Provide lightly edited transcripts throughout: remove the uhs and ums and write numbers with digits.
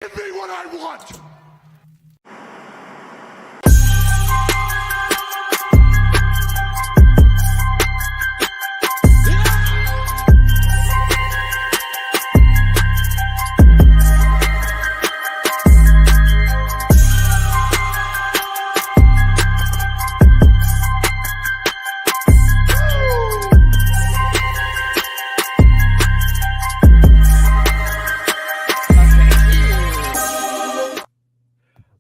Give me what I want!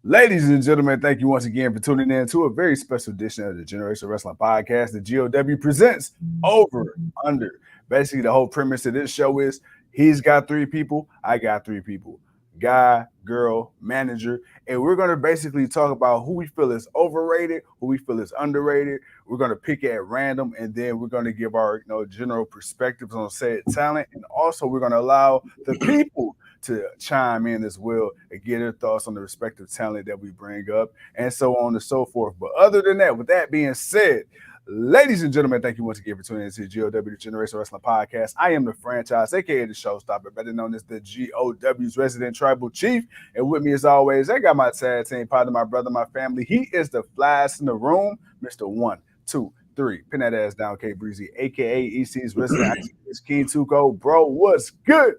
Ladies and gentlemen, thank you once again for tuning in to a very special edition of the Generation Wrestling Podcast. The GOW presents Over Under. Basically, the whole premise of this show is he's got three people, I got three people. Guy, girl, manager. And we're going to basically talk about who we feel is overrated, who we feel is underrated. We're going to pick at random, and then we're going to give our general perspectives on said talent. And also, we're going to allow the people to chime in as well and get their thoughts on the respective talent that we bring up, and so on and so forth. But other than that, with that being said, ladies and gentlemen, thank you once again for tuning in to the GOW, the Generation Wrestling Podcast. I am the franchise, aka the showstopper, better known as the GOW's resident tribal chief. And with me, as always, I got my tag team partner, my brother, my family. He is the flyest in the room, Mr. 1, 2, 3. Pin that ass down, K Breezy, aka EC's resident King to go. Bro, what's good?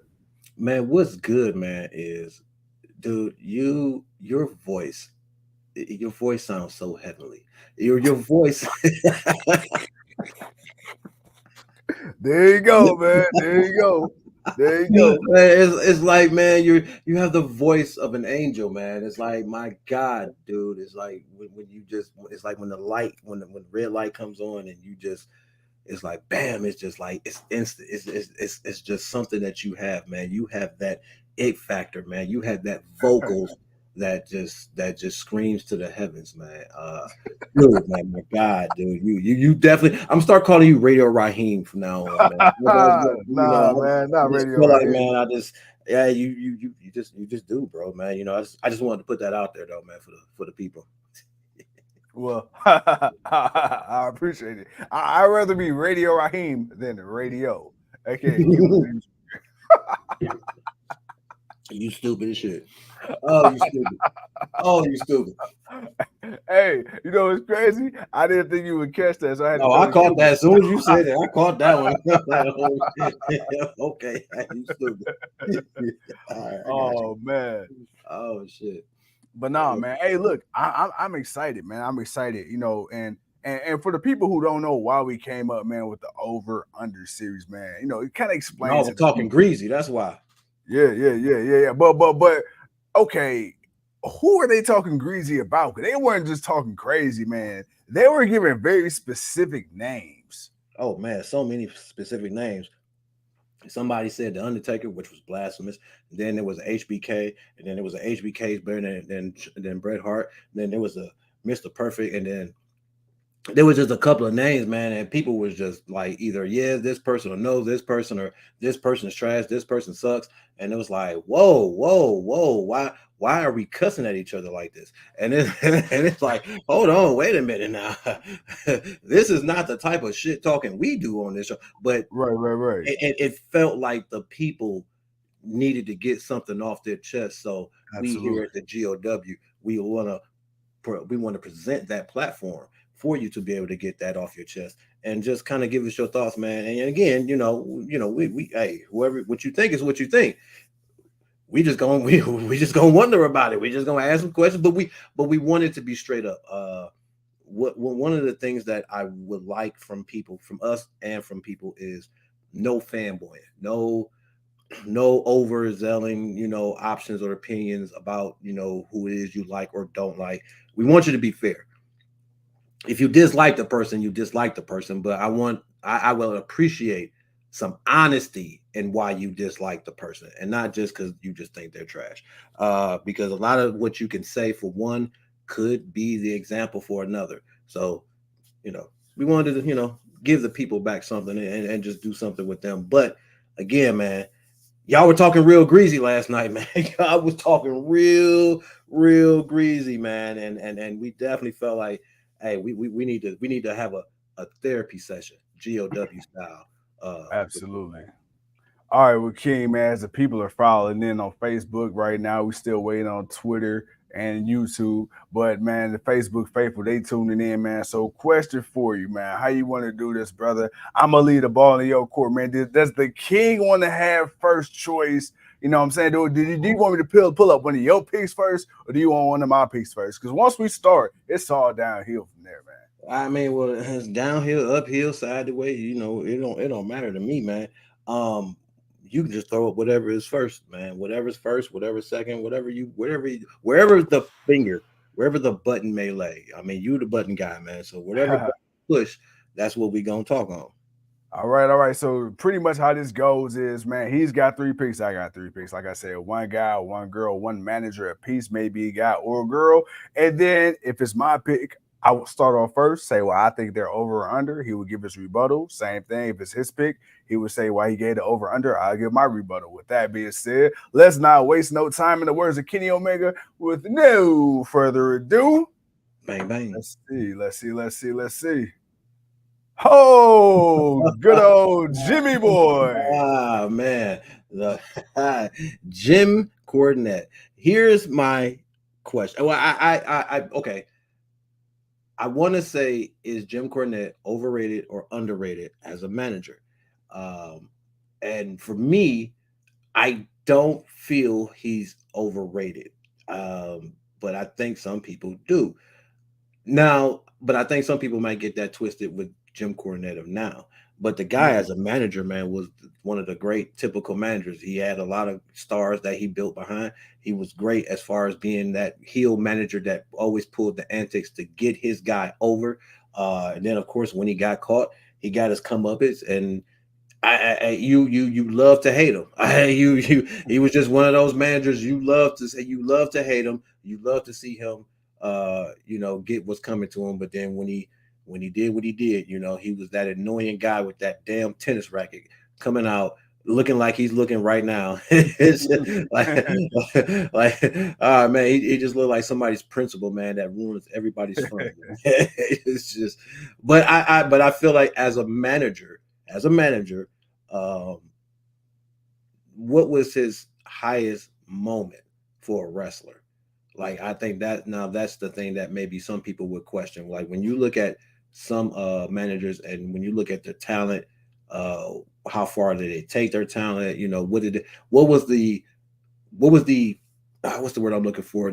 Man, what's good, man, is, dude, your voice sounds so heavenly. Your voice. There you go, man. There you go. There you go. Man, it's like, man, you have the voice of an angel, man. It's like, my God, dude. It's like when you just, it's like when the red light comes on and you just, it's like, bam, it's just like, it's instant. It's just something that you have, man. You have that it factor, man. You have that vocals that just screams to the heavens, man. Dude, man, my God, dude, you definitely. I'm start calling you Radio Raheem from now on, man. Man, not Radio Raheem. Man, I just, yeah, you just do, bro, man. I just wanted to put that out there, though, man, for the people. Well, I appreciate it. I'd rather be Radio Raheem than Radio. Okay. You stupid as shit. Oh, you stupid. Oh, you stupid. Hey, it's crazy. I didn't think you would catch that, so I had to. I caught that as soon as you said it. I caught that one. Okay, you stupid. Oh man. Oh shit. But nah, man. Hey, look, I'm excited, man. I'm excited, and for the people who don't know why we came up, man, with the over under series, man, it kind of explains. We're talking greasy. That's why. Yeah. But okay, who are they talking greasy about? Because they weren't just talking crazy, man. They were giving very specific names. Oh man, so many specific names. Somebody said the Undertaker, which was blasphemous. And then there was HBK, and then there was a HBK's better than Bret Hart. And then there was a Mr. Perfect, and then there was just a couple of names, man, and people was just like either this person, or no, this person, or this person is trash, this person sucks, and it was like, whoa, why are we cussing at each other like this? And it's like, hold on, wait a minute now, this is not the type of shit talking we do on this show. But right. It felt like the people needed to get something off their chest, so Absolutely. We here at the GOW, we want to present that platform for you to be able to get that off your chest and just kind of give us your thoughts, man. And again, we hey, whoever, what you think is what you think. We just gonna wonder about it. We just gonna ask some questions, but we want it to be straight up. One of the things that I would like from us and from people is no fanboying, no overselling, options or opinions about, who it is you like or don't like. We want you to be fair. If you dislike the person, you dislike the person, but I will appreciate some honesty in why you dislike the person, and not just because you just think they're trash. Because a lot of what you can say for one could be the example for another. So, we wanted to, give the people back something and just do something with them. But again, man, y'all were talking real greasy last night, man. I was talking real greasy, man. And we definitely felt like, hey, we need to have a therapy session, GOW style. Absolutely. All right, well, King, man, as the people are filing in on Facebook right now, we still waiting on Twitter and YouTube. But man, the Facebook faithful, they tuning in, man. So question for you, man. How you want to do this, brother? I'm gonna leave the ball in your court, man. Does the King want to have first choice? You know what I'm saying? Do you want me to pull up one of your picks first, or do you want one of my picks first? Because once we start, it's all downhill from there, man. I mean, well, it's downhill, uphill, sideways. It don't matter to me, man. Um, you can just throw up whatever is first, man. Whatever's first, whatever's second, wherever the finger, wherever the button may lay. I mean, you the button guy, man. So whatever button you push, that's what we gonna talk on. All right, all right. So pretty much how this goes is, man, he's got 3 picks. I got 3 picks. Like I said, one guy, one girl, one manager a piece, maybe a guy or a girl. And then if it's my pick, I will start off first, say, well, I think they're over or under. He would give his rebuttal. Same thing. If it's his pick, he would say why he gave the over under. I'll give my rebuttal. With that being said, let's not waste no time. In the words of Kenny Omega, with no further ado, Bang bang. let's see. Oh, good old Jimmy boy. Ah man, the Jim Cornette. Here's my question. Well, okay. I want to say, is Jim Cornette overrated or underrated as a manager? Um, and for me, I don't feel he's overrated. But I think some people do. Now, but I think some people might get that twisted with Jim Cornette of now. But the guy as a manager, man, was one of the great typical managers. He had a lot of stars that he built behind. He was great as far as being that heel manager that always pulled the antics to get his guy over. And then, of course, when he got caught, he got his comeuppance. And you love to hate him. He was just one of those managers you love to say, you love to hate him. You love to see him get what's coming to him. But then when he did what he did, he was that annoying guy with that damn tennis racket coming out looking like he's looking right now. It's just man, he just looked like somebody's principal, man, that ruins everybody's fun. It's just, but I feel like as a manager, um, what was his highest moment for a wrestler? Like, I think that now that's the thing that maybe some people would question. Like, when you look at some managers and when you look at their talent, uh, how far did they take their talent? What's the word I'm looking for?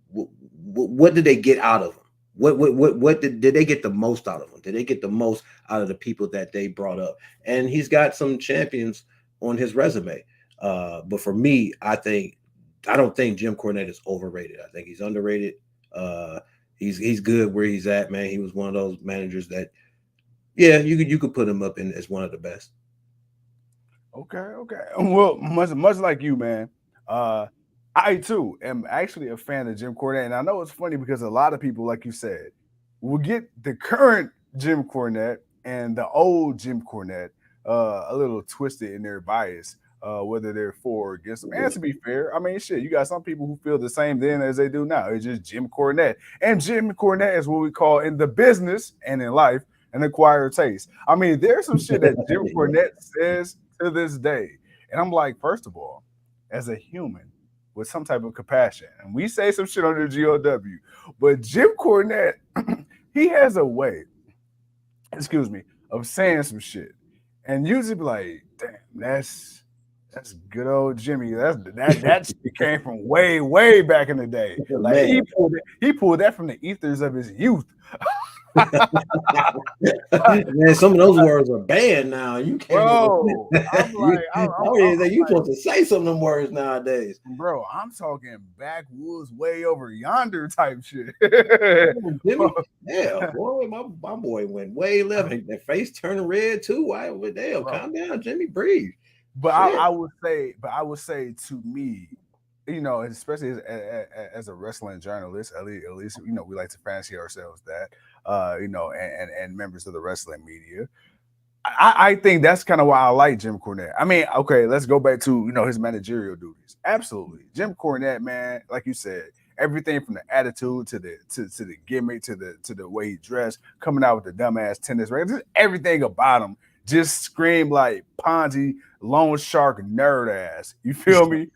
What did they get out of them? What did they get the most out of them? Did they get the most out of the people that they brought up? And he's got some champions on his resume. But for me, I don't think Jim Cornette is overrated. I think he's underrated. He's good where he's at, man. He was one of those managers that, yeah, you could put him up in as one of the best. Okay. Well, much like you, man. I too am actually a fan of Jim Cornette, and I know it's funny because a lot of people, like you said, will get the current Jim Cornette and the old Jim Cornette a little twisted in their bias, whether they're for or against them. And to be fair, I mean, shit, you got some people who feel the same then as they do now. It's just Jim Cornette, and Jim Cornette is what we call in the business and in life an acquired taste. I mean, there's some shit that Jim Cornette says to this day, and I'm like, first of all, as a human with some type of compassion. And we say some shit on the GOW, but Jim Cornette, he has a way, excuse me, of saying some shit. And usually be like, damn, that's good old Jimmy. That shit came from way back in the day. Like he pulled that from the ethers of his youth. Man, some of those words are banned now. You can't. Bro, I'm like, you supposed to say some of them words nowadays. Bro, I'm talking backwoods, way over yonder type shit. Jimmy, yeah, boy, my boy went way left. Their face turning red too. Why? Damn, calm down, Jimmy, breathe. But I would say to me, especially as a wrestling journalist, at least we like to fancy ourselves that, and members of the wrestling media. I think that's kind of why I like Jim Cornette. I mean, okay, let's go back to his managerial duties. Absolutely, Jim Cornette, man, like you said, everything from the attitude to the gimmick to the way he dressed, coming out with the dumbass tennis racket, everything about him just scream like Ponzi, loan shark, nerd ass. You feel me?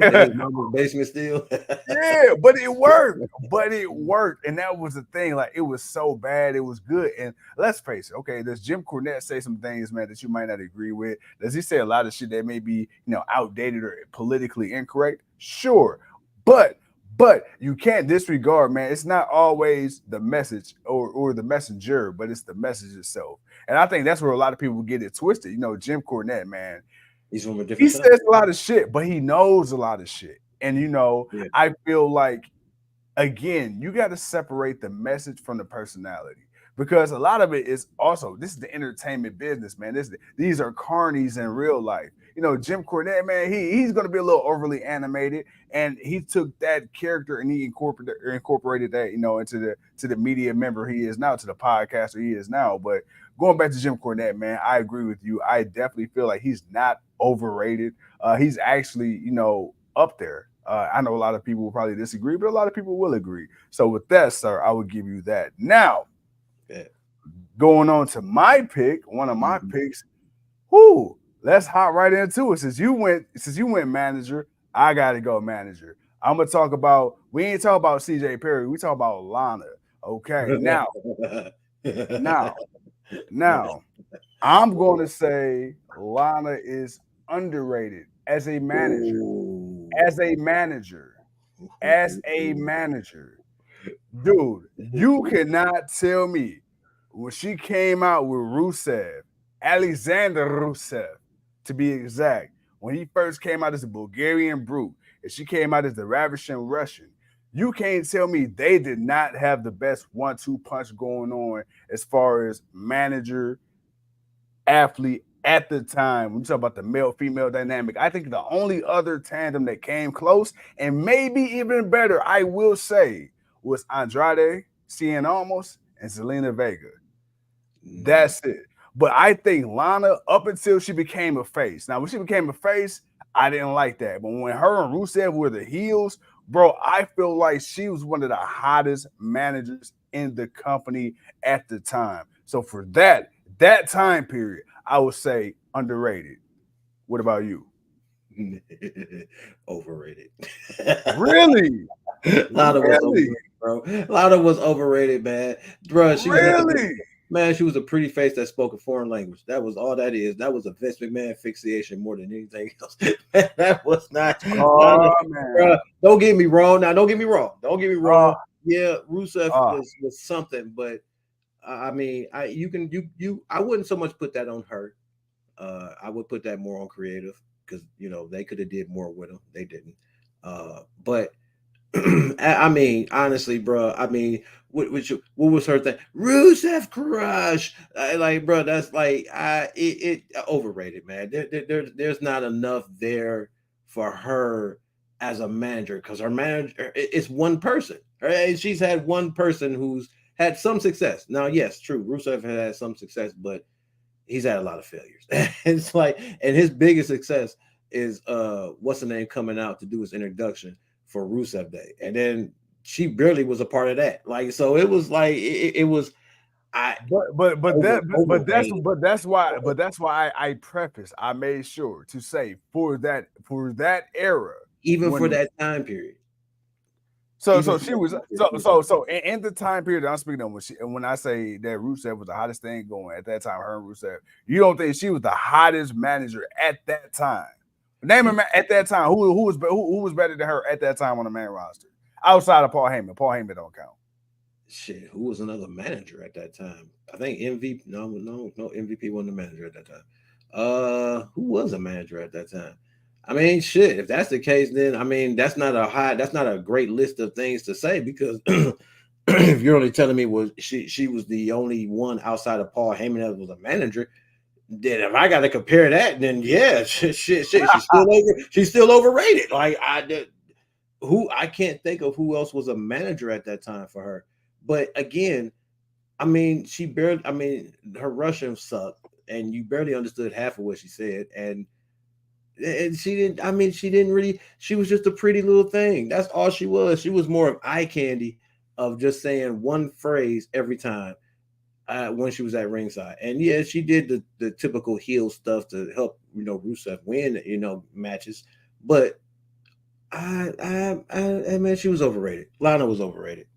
In his mama's basement still. Yeah, but it worked. But it worked. And that was the thing. Like, it was so bad, it was good. And let's face it, okay, does Jim Cornette say some things, man, that you might not agree with? Does he say a lot of shit that may be, outdated or politically incorrect? Sure. But you can't disregard, man. It's not always the message or the messenger, but it's the message itself. And I think that's where a lot of people get it twisted. Jim Cornette, man, He's from a he different time. says a lot of shit, but he knows a lot of shit. And Yeah. I feel like, again, you got to separate the message from the personality, because a lot of it is also, this is the entertainment business, man. These are carnies in real life. Jim Cornette, man, he's going to be a little overly animated, and he took that character and he incorporated that, into the media member he is now, to the podcaster he is now. But going back to Jim Cornette, man, I agree with you. I definitely feel like he's not overrated. He's actually, up there. I know a lot of people will probably disagree, but a lot of people will agree. So with that, sir, I would give you that. Now, going on to my pick, one of my picks. Whoo, let's hop right into it. Since you went manager, I gotta go manager. I'm gonna talk about. We ain't talk about CJ Perry. We talk about Lana. Okay, now, I'm going to say Lana is underrated as a manager. As a manager, dude, you cannot tell me when she came out with Rusev, Alexander Rusev, to be exact, when he first came out as a Bulgarian brute, and she came out as the Ravishing Russian. You can't tell me they did not have the best 1-2 punch going on as far as manager, athlete at the time. When you talk about the male-female dynamic, I think the only other tandem that came close, and maybe even better, I will say, was Andrade, Cien Almost, and Zelina Vega. That's it. But I think Lana, up until she became a face. Now, when she became a face, I didn't like that. But when her and Rusev were the heels, bro, I feel like she was one of the hottest managers in the company at the time. So for that time period, I would say underrated. What about you? Overrated. Really? Lana was overrated, bro. Lana was overrated, man. Bro, she was she was a pretty face that spoke a foreign language. That was all that is. That was a Vince McMahon fixation more than anything else. That was not. Oh, man. Bro, don't get me wrong. Now, don't get me wrong. Yeah, Rusev was something, but I mean, I wouldn't so much put that on her. I would put that more on creative, because they could have did more with them. They didn't. But I mean, honestly, bro. I mean, what was her thing? Rusev Crush. Like, bro, that's like it overrated, man. There's not enough there for her as a manager, because her manager is one person. Right? She's had one person who's had some success. Now, yes, true. Rusev has had some success, but he's had a lot of failures. It's like, and his biggest success is what's the name coming out to do his introduction for Rusev Day, and then she barely was a part of that. Like, so it was like it was. That's why I preface. I made sure to say for that era, even for that time period. So she was in the time period that I'm speaking of, when I say that Rusev was the hottest thing going at that time, her and Rusev, you don't think she was the hottest manager at that time? Name her at that time. Who was better than her at that time on the main roster outside of Paul Heyman? Paul Heyman don't count. Shit, who was another manager at that time? I think MVP. No, MVP wasn't a manager at that time. Who was a manager at that time? I mean, shit. If that's the case, then I mean, that's not a great list of things to say, because if you're only telling me she was the only one outside of Paul Heyman that was a manager, then if I got to compare that, then yeah, shit, she's still overrated. Like, I can't think of who else was a manager at that time for her. But again, I mean, her Russian sucked, and you barely understood half of what she said, and she didn't really. She was just a pretty little thing. That's all she was. She was more of eye candy, of just saying one phrase every time. when she was at ringside. And yeah, she did the typical heel stuff to help, Rusev win, matches. But I mean, she was overrated. Lana was overrated.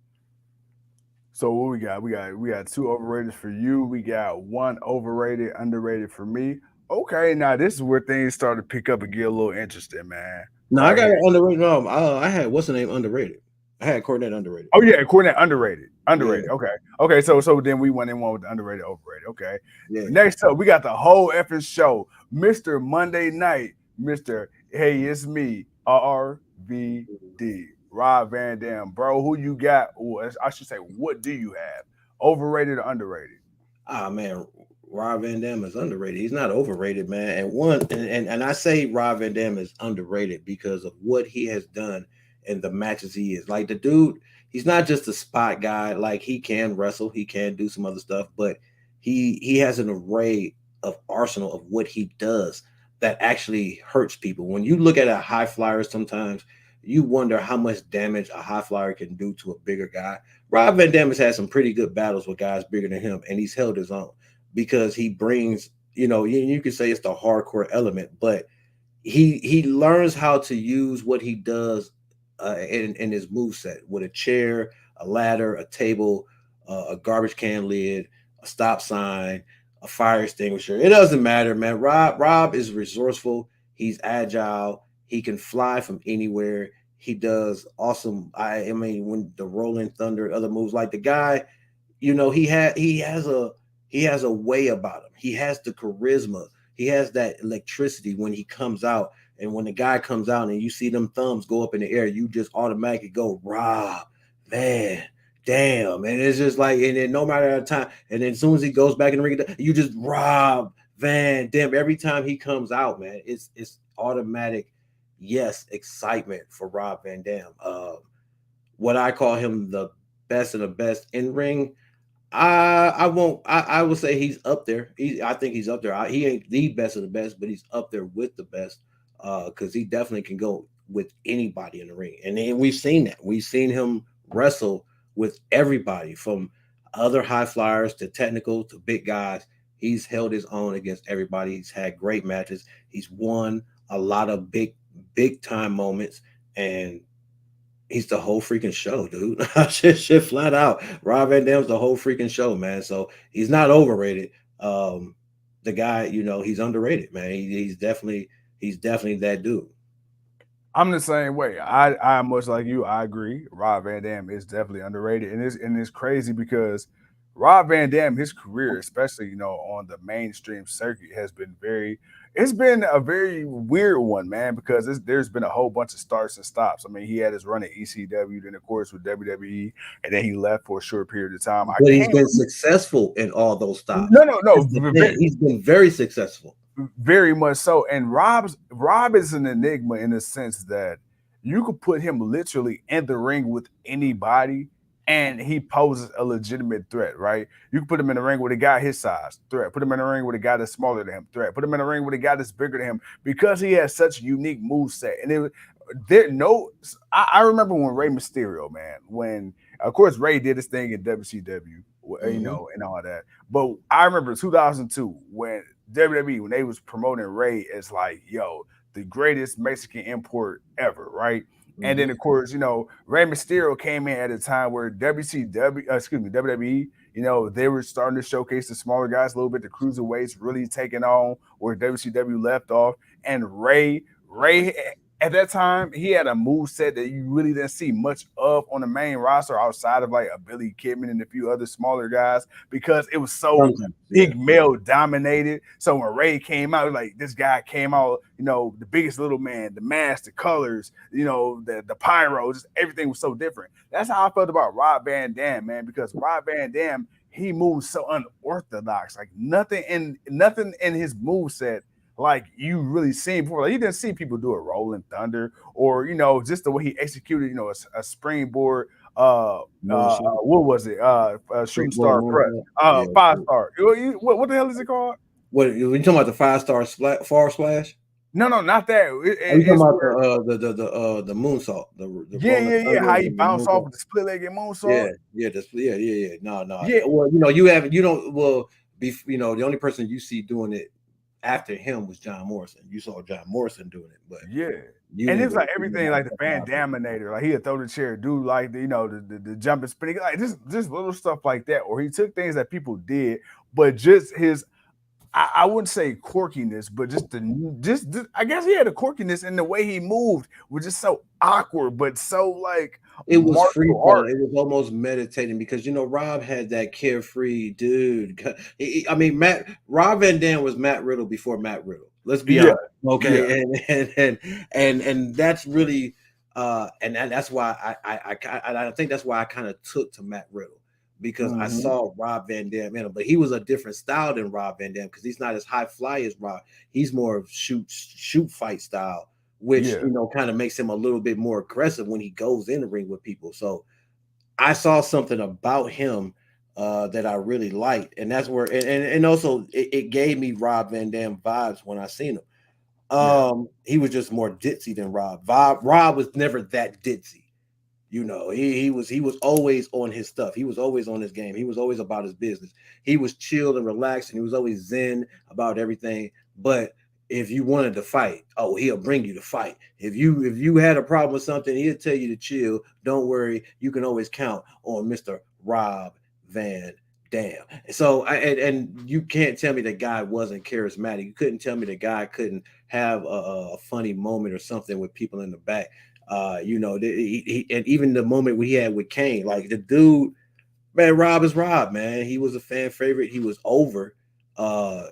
So what we got? We got two overrated for you. We got one overrated, underrated for me. Okay, now this is where things start to pick up and get a little interesting, man. No, I Right got here. it underrated. No, I had what's the name underrated. I had Cornette underrated. Oh yeah, coordinate underrated. Yeah, Underrated. Okay. Okay. So then we went in one with the underrated, overrated. Okay. yeah. Next up, we got the whole effing show. Mr. Monday Night. Mr. Hey, it's me. RVD. Rob Van Dam. Bro, who you got? Or I should say, what do you have? Overrated or underrated? Ah man, Rob Van Dam is underrated. He's not overrated, man. And I say Rob Van Dam is underrated because of what he has done in the matches he is. Like the dude, he's not just a spot guy. Like he can wrestle, he can do some other stuff, but he has an array of arsenal of what he does that actually hurts people. When you look at a high flyer, sometimes you wonder how much damage a high flyer can do to a bigger guy. Rob Van Dam has had some pretty good battles with guys bigger than him, and he's held his own because he brings, you can say it's the hardcore element, but he learns how to use what he does in his move set with a chair, a ladder, a table, a garbage can lid, a stop sign, a fire extinguisher. It doesn't matter, man. Rob is resourceful. He's agile. He can fly from anywhere. He does awesome. I mean, when the Rolling Thunder, other moves, like the guy, he has a way about him. He has the charisma. He has that electricity when he comes out. And when the guy comes out and you see them thumbs go up in the air, you just automatically go, Rob, man, damn. And it's just like, and then no matter the time, and then as soon as he goes back in the ring, you just Rob Van Dam. Every time he comes out, man, it's automatic, yes, excitement for Rob Van Dam. What I call him the best of the best in ring. I won't. I would say he's up there. I think he's up there. He ain't the best of the best, but he's up there with the best. Because he definitely can go with anybody in the ring, and then we've seen that. We've seen him wrestle with everybody from other high flyers to technical to big guys. He's held his own against everybody. He's had great matches. He's won a lot of big time moments, and he's the whole freaking show, dude. shit, flat out. Rob Van Dam's the whole freaking show, man. So he's not overrated. The guy, he's underrated, man. He's definitely that dude. I'm the same way. I much like you. I agree. Rob Van Dam is definitely underrated, and it's crazy because Rob Van Dam, his career, especially on the mainstream circuit, has been very. It's been a very weird one, man, because there's been a whole bunch of starts and stops. I mean, he had his run at ECW, then of course with WWE, and then he left for a short period of time. I But he's can't. been successful in all those stops. No, no, That's no. the thing. He's been very successful. Very much so. And Rob is an enigma in the sense that you could put him literally in the ring with anybody and he poses a legitimate threat, right? You can put him in the ring with a guy his size, threat. Put him in the ring with a guy that's smaller than him, threat. Put him in the ring with a guy that's bigger than him because he has such a unique move set. And I remember when Rey Mysterio, man, when of course Rey did his thing in WCW, Hmm. and all that. But I remember 2002 when WWE, when they was promoting Ray as like, yo, the greatest Mexican import ever, right? And then Hmm. of course, Rey Mysterio came in at a time where WWE, they were starting to showcase the smaller guys a little bit, the cruiserweights really taking on where WCW left off. And Ray at that time, he had a move set that you really didn't see much of on the main roster outside of like a Billy Kidman and a few other smaller guys because it was so Sometimes, yeah. big male dominated. So when Ray came out, like this guy came out, the biggest little man, the mask, the colors, the pyro, just everything was so different. That's how I felt about Rob Van Dam, man, because Rob Van Dam, he moves so unorthodox. Like nothing in his move set like you really seen before. Like you didn't see people do a rolling thunder or just the way he executed, a springboard. Moonsault, What was it? Shooting springboard star press. moonsault. Yeah. 5 star. What the hell is it called? What you talking about? The 5-star far splash? No, not that. Are you talking It's about where, the moonsault, the rolling yeah. thunder How he and the bounced off moonsault? with the split-legged Yeah, moonsault. yeah, yeah. No. Yeah, Well, you don't. The only person you see doing it after him was John Morrison. You saw John Morrison doing it, but yeah. you And it didn't was like really see everything, nobody like the coming Van after him. Daminator, like he'd throw the chair, do like the jumping spinning, like just little stuff like that. Or he took things that people did, but just his, I wouldn't say quirkiness, but just I guess he had a quirkiness in the way he moved, was just so awkward, but so like It was free martial fall. art. It was almost meditating because Rob had that carefree dude. I mean, Rob Van Dam was Matt Riddle before Matt Riddle. Let's be Yeah, honest, yeah, okay? And that's really that's why I think that's why I kind of took to Matt Riddle because I hmm saw Rob Van Dam in him, but he was a different style than Rob Van Dam because he's not as high fly as Rob. He's more of shoot fight style, which yeah, kind of makes him a little bit more aggressive when he goes in the ring with people. So I saw something about him that I really liked, and that's where and also it gave me Rob Van Dam vibes when I seen him. yeah. He was just more ditzy than Rob. Rob was never that ditzy. He was always on his stuff. He was always on his game. He was always about his business. He was chilled and relaxed, and he was always zen about everything. But if you wanted to fight, oh, he'll bring you to fight. If you had a problem with something, he'll tell you to chill. Don't worry, you can always count on Mister Rob Van Dam. So and you can't tell me the guy wasn't charismatic. You couldn't tell me the guy couldn't have a funny moment or something with people in the back. And even the moment we had with Kane, like the dude, man, Rob is Rob, man. He was a fan favorite. He was over. Uh,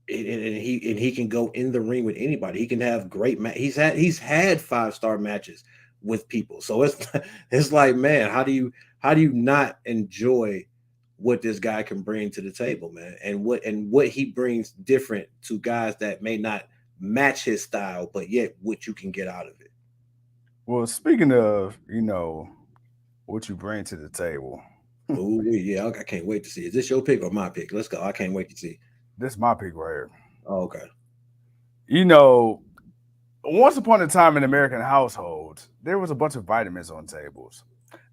and he can go in the ring with anybody. He can have great he's had 5-star matches with people. So it's it's like, man, how do you not enjoy what this guy can bring to the table, man? And what he brings different to guys that may not match his style, but yet what you can get out of it. Well, speaking of, what you bring to the table, Oh yeah, I can't wait to see. Is this your pick or my pick? Let's go. I can't wait to see. this is my pick right here. Oh, okay. You know, once upon a time in American households, there was a bunch of vitamins on tables.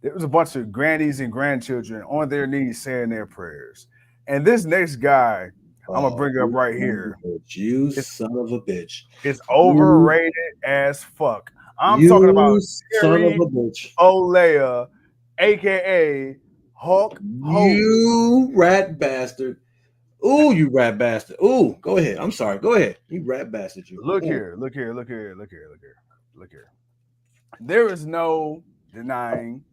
There was a bunch of grannies and grandchildren on their knees saying their prayers. And this next guy I'm gonna Oh, bring up you right son of here a bitch. You is son of a bitch. is You, overrated as fuck. I'm talking about you son of Jerry a bitch. Olea, aka Hulk Hogan. You rat bastard. Ooh, you rat bastard. Ooh, go ahead. I'm sorry. Go ahead. You rat bastard, you. Look Ooh. here, look here, look here, look here, look here, look here. There is no denying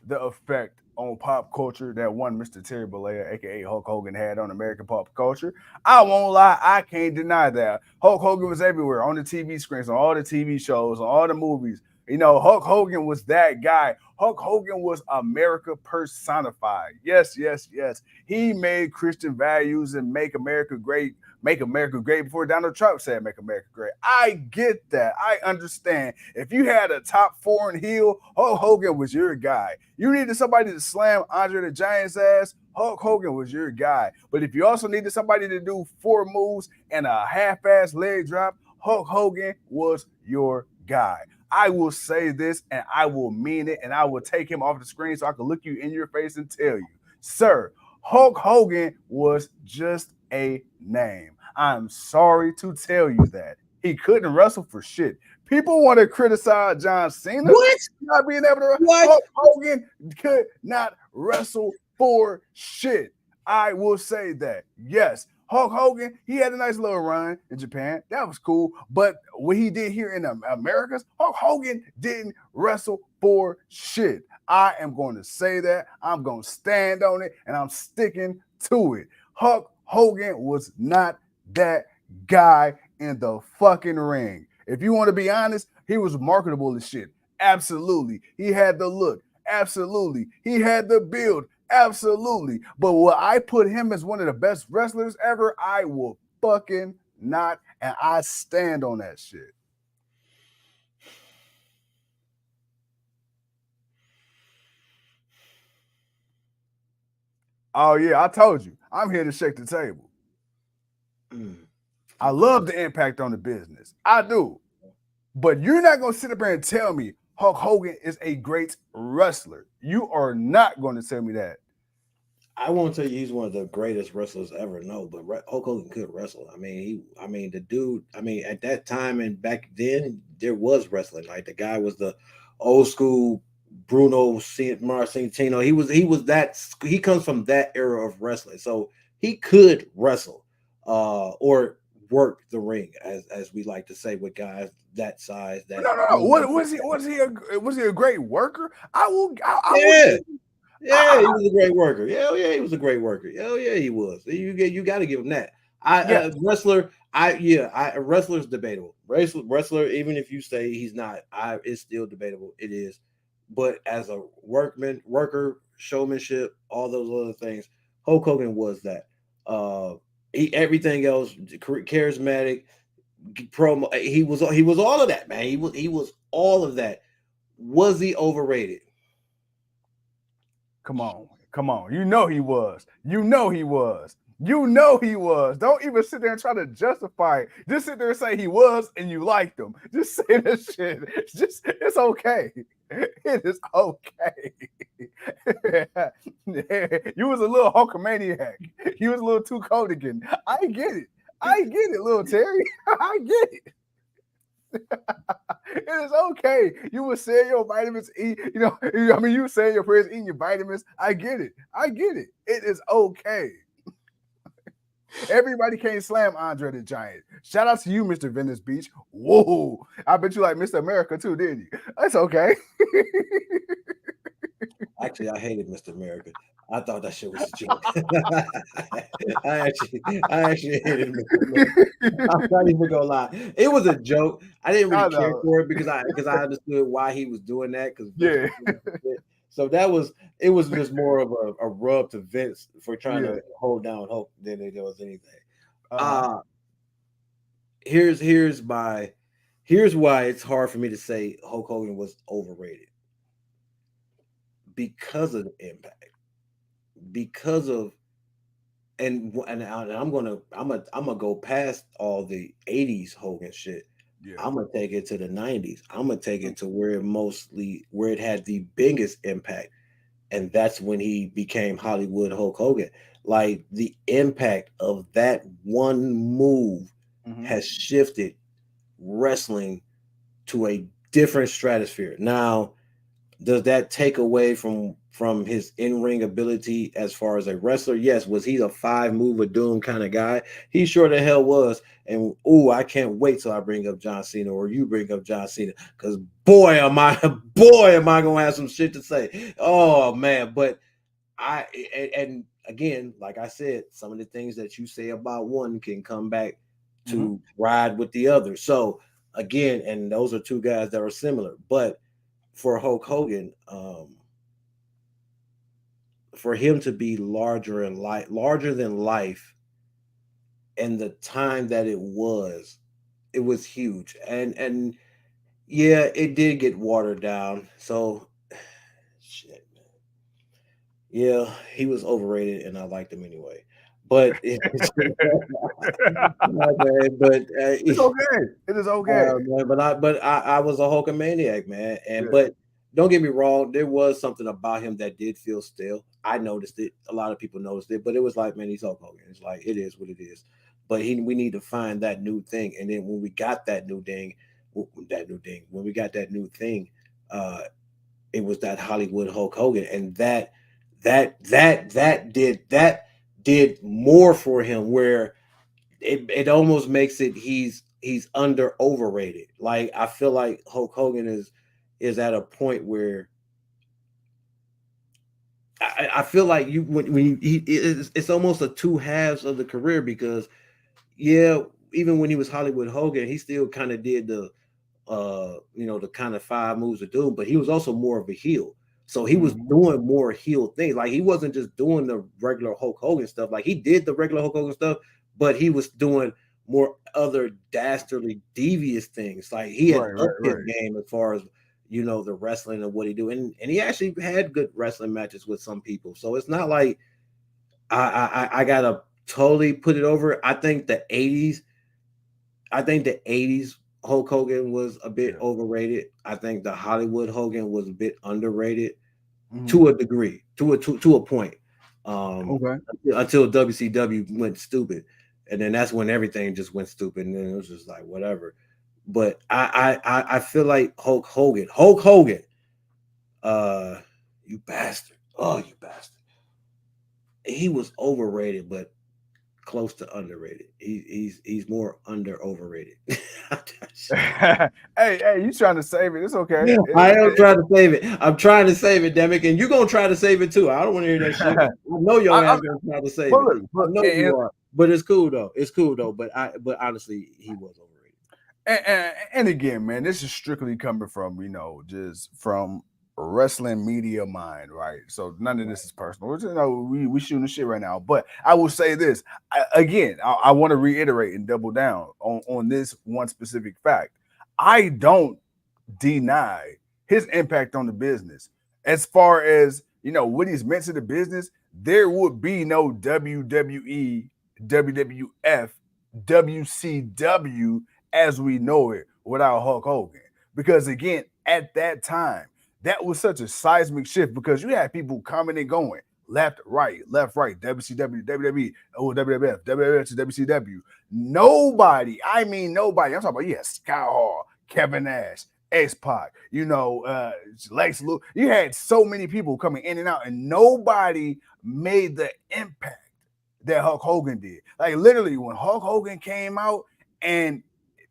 the effect on pop culture that one Mr. Terry Bollea, aka Hulk Hogan, had on American pop culture. I won't lie, I can't deny that. Hulk Hogan was everywhere on the TV screens, on all the TV shows, on all the movies. Hulk Hogan was that guy. Hulk Hogan was America personified. Yes, yes, yes. He made Christian values and make America great before Donald Trump said make America great. I get that. I understand. If you had a top foreign heel, Hulk Hogan was your guy. You needed somebody to slam Andre the Giant's ass, Hulk Hogan was your guy. But if you also needed somebody to do 4 moves and a half-ass leg drop, Hulk Hogan was your guy. I will say this and I will mean it and I will take him off the screen so I can look you in your face and tell you, sir, Hulk Hogan was just a name. I'm sorry to tell you that. He couldn't wrestle for shit. People want to criticize John Cena What? not being able to. What? Hulk Hogan could not wrestle for shit. I will say that. Yes, Hulk Hogan, he had a nice little run in Japan. That was cool. But what he did here in the Americas, Hulk Hogan didn't wrestle for shit. I am going to say that. I'm going to stand on it and I'm sticking to it. Hulk Hogan was not that guy in the fucking ring. If you want to be honest, he was marketable as shit. Absolutely. He had the look. Absolutely. He had the build. Absolutely. But will I put him as one of the best wrestlers ever? I will fucking not. And I stand on that shit. Oh, yeah. I told you. I'm here to shake the table. Mm. I love the impact on the business. I do. But you're not going to sit up there and tell me Hulk Hogan is a great wrestler. You are not going to tell me that. I won't tell you he's one of the greatest wrestlers ever. No, but Hulk Hogan could wrestle. I mean, the dude. I mean, at that time and back then, there was wrestling. Like the guy was the old school Bruno Marcentino. He was that. He comes from that era of wrestling, so he could wrestle, or work the ring, as we like to say with guys that size. That No. Was he a great worker? I will. I will. yeah. Yeah, he was a great worker. Hell yeah, he was a great worker. Hell yeah, he was. You got to give him that. Wrestler. A wrestler's debatable. Wrestler, even if you say he's not, it's still debatable. It is, but as a worker, showmanship, all those other things, Hulk Hogan was that. Everything else, charismatic, promo. He was all of that, man. He was all of that. Was he overrated? Come on. You know he was. Don't even sit there and try to justify it. Just sit there and say he was and you liked him. Just say this shit. It's okay. It is okay. You was a little Hulkamaniac. You was a little too Codigan. I get it, little Terry. I get it. It is okay. You will say your vitamins, eat. You say your prayers, eating your vitamins. I get it. It is okay. Everybody can't slam Andre the Giant. Shout out to you, Mr. Venice Beach. Whoa. I bet you like Mr. America too, didn't you? That's okay. Actually, I hated Mr. America. I thought that shit was a joke. I actually hated Mr. America. I'm not even gonna lie. It was a joke. I didn't really care for it because I understood why he was doing that. Because so it was just more of a rub to Vince for trying to hold down Hulk than it was anything. Here's why it's hard for me to say Hulk Hogan was overrated. Because of the impact, because of and I'm gonna go past all the 80s Hogan shit. Yeah. I'm gonna take it to the 90s. I'm gonna take it to where it had the biggest impact, and that's when he became Hollywood Hulk Hogan. Like the impact of that one move has shifted wrestling to a different stratosphere. Now, does that take away from his in-ring ability as far as a wrestler? Yes. Was he a 5-move of doom kind of guy? He sure the hell was. And I can't wait till I bring up John Cena or you bring up John Cena, because boy am I gonna have some shit to say. Oh man, but and again, like I said, some of the things that you say about one can come back to ride with the other. So again, and those are two guys that are similar, but for Hulk Hogan, for him to be larger than life, and the time that it was huge. And yeah, it did get watered down. So shit, man. Yeah, he was overrated, and I liked him anyway. But it's okay. It is okay. Man, but I was a Hulkamaniac, man. But don't get me wrong, there was something about him that did feel stale. I noticed it. A lot of people noticed it, but it was like, man, he's Hulk Hogan. It's like, it is what it is. But we need to find that new thing. And then when we got that new thing, it was that Hollywood Hulk Hogan, and that did more for him, where it almost makes it he's overrated. Like I feel like Hulk Hogan is at a point where I feel like it's almost a two halves of the career, because even when he was Hollywood Hogan, he still kind of did the the kind of 5 moves of doom, but he was also more of a heel. So he was doing more heel things. Like he wasn't just doing the regular Hulk Hogan stuff. Like he did the regular Hulk Hogan stuff, but he was doing more other dastardly, devious things. Like he had upped his game as far as the wrestling and what he do, and he actually had good wrestling matches with some people. So it's not like I gotta totally put it over. I think the 80s I think the '80s Hulk Hogan was a bit Yeah. overrated. I think the Hollywood Hogan was a bit underrated Mhm. to a degree, to a point. Um, Okay. until WCW went stupid, and then that's when everything just went stupid, and then it was just like whatever. But I feel like Hulk Hogan, uh, you bastard, oh you bastard, he was overrated, but close to underrated. He's more under overrated. Hey, you trying to save it? It's okay. I am trying to save it. I'm trying to save it, damn it. And you're gonna try to save it too. I don't want to hear that shit. I know your I, ass gonna try to save but it. look, I know you are. But it's cool though. It's cool though. But honestly, he was overrated. and again, man, this is strictly coming from just from wrestling media mind, right? So none of Right. this is personal. We shooting the shit right now. But I will say this again. I want to reiterate and double down on this one specific fact. I don't deny his impact on the business. As far as what he's meant to the business, there would be no WWE, WWF, WCW as we know it without Hulk Hogan. Because again, at that time, that was such a seismic shift because you had people coming and going left, right, WCW, WWE, WWF, WWF to WCW. Nobody, I mean nobody. I'm talking about Scott Hall, Kevin Nash, X Pac, Lex Luger. You had so many people coming in and out, and nobody made the impact that Hulk Hogan did. Like literally, when Hulk Hogan came out and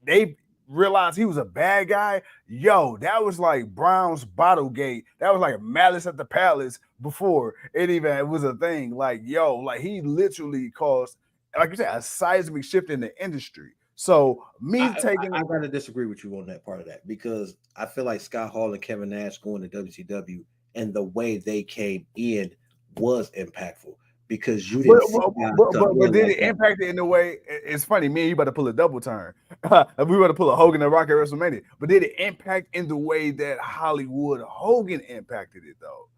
they realized he was a bad guy, that was like Brown's Bottlegate. That was like Malice at the Palace before it was a thing. Like, like he literally caused, like you said, a seismic shift in the industry. So me taking I gotta disagree with you on that part of that because I feel like Scott Hall and Kevin Nash going to WCW and the way they came in was impactful because you But didn't see but, guys but, come but, but in did like it that. impact it in a way? It's funny. Me and you about to pull a double turn. We about to pull a Hogan and Rock at WrestleMania. But did it impact in the way that Hollywood Hogan impacted it though?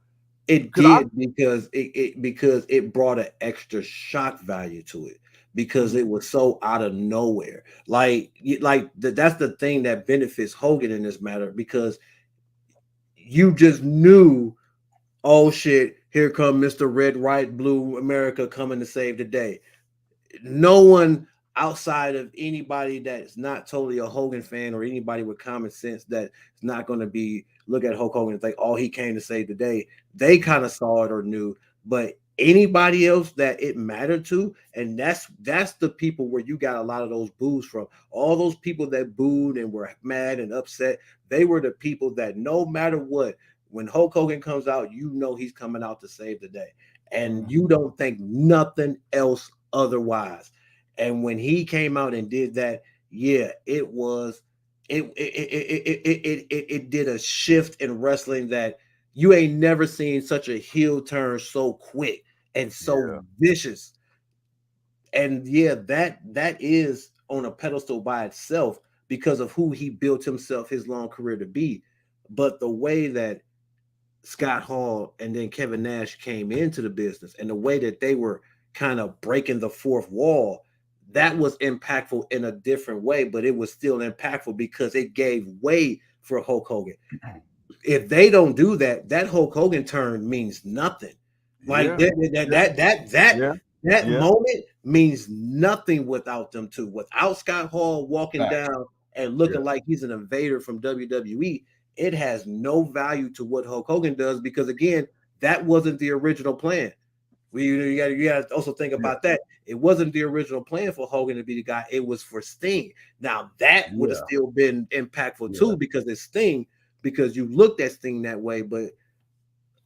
It Because I did because it brought an extra shock value to it because Mhm. it was so out of nowhere. That's the thing that benefits Hogan in this matter because you just knew, oh shit, here come Mr. Red, White, Blue America coming to save the day. No one outside of anybody that's not totally a Hogan fan or anybody with common sense that's not going to be look at Hulk Hogan and think, oh, he came to save the day. They kind of saw it or knew, but anybody else that it mattered to, and that's the people where you got a lot of those boos from. All those people that booed and were mad and upset, they were the people that no matter what, when Hulk Hogan comes out, you know he's coming out to save the day. And Mhm. you don't think nothing else otherwise. And when he came out and did that, yeah, it did a shift in wrestling that you ain't never seen such a heel turn so quick and so Yeah, vicious. And yeah, that is on a pedestal by itself because of who he built himself his long career to be. But the way that Scott Hall and then Kevin Nash came into the business and the way that they were kind of breaking the fourth wall, that was impactful in a different way, but it was still impactful because it gave way for Hulk Hogan. If they don't do that, that Hulk Hogan turn means nothing. Like yeah, yeah, yeah, that yeah, moment means nothing without them two. Without Scott Hall walking facts. down and Yeah, looking like he's an invader from WWE, it has no value to what Hulk Hogan does because again, that wasn't the original plan. You got to also think yeah, about that. It wasn't the original plan for Hogan to be the guy. It was for Sting. Now that would have yeah, still been impactful yeah, too because it's Sting because you looked at Sting that way,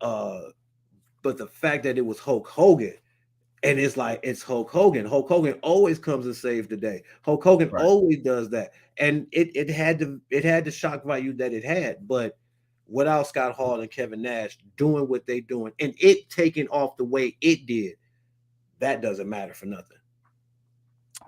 uh, but the fact that it was Hulk Hogan and it's like it's Hulk Hogan. Hulk Hogan always comes and saves the day. Hulk Hogan right. always does that, and it had the shock value that it had, but without Scott Hall and Kevin Nash doing what they doing and it taking off the way it did, that doesn't matter for nothing.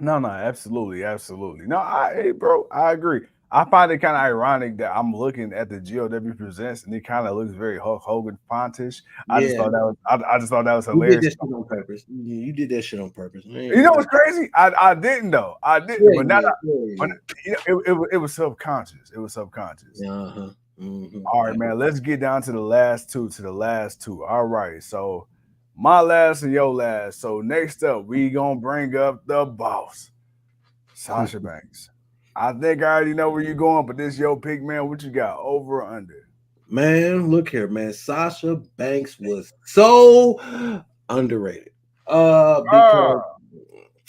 No, absolutely, absolutely. No, hey, bro, I agree. I find it kind of ironic that I'm looking at the GOW presents and it kind of looks very Hulk Hogan fontish. Yeah, I just thought that was you did hilarious. that shit on purpose. You did that shit on purpose. I ain't You know gonna lie. what's crazy? I didn't though. I didn't, Yeah, but yeah, not. yeah, But you know, it was subconscious. It was subconscious. yeah. Uh-huh. Mm-hmm. All right, man. Let's get down to the last two. To the last two. All right. So my last and your last. So next up, we gonna bring up the boss, Sasha Banks. I think I already know where you're going, but this your pick, man. What you got? Over or under? Man, look here, man. Sasha Banks was so underrated. Because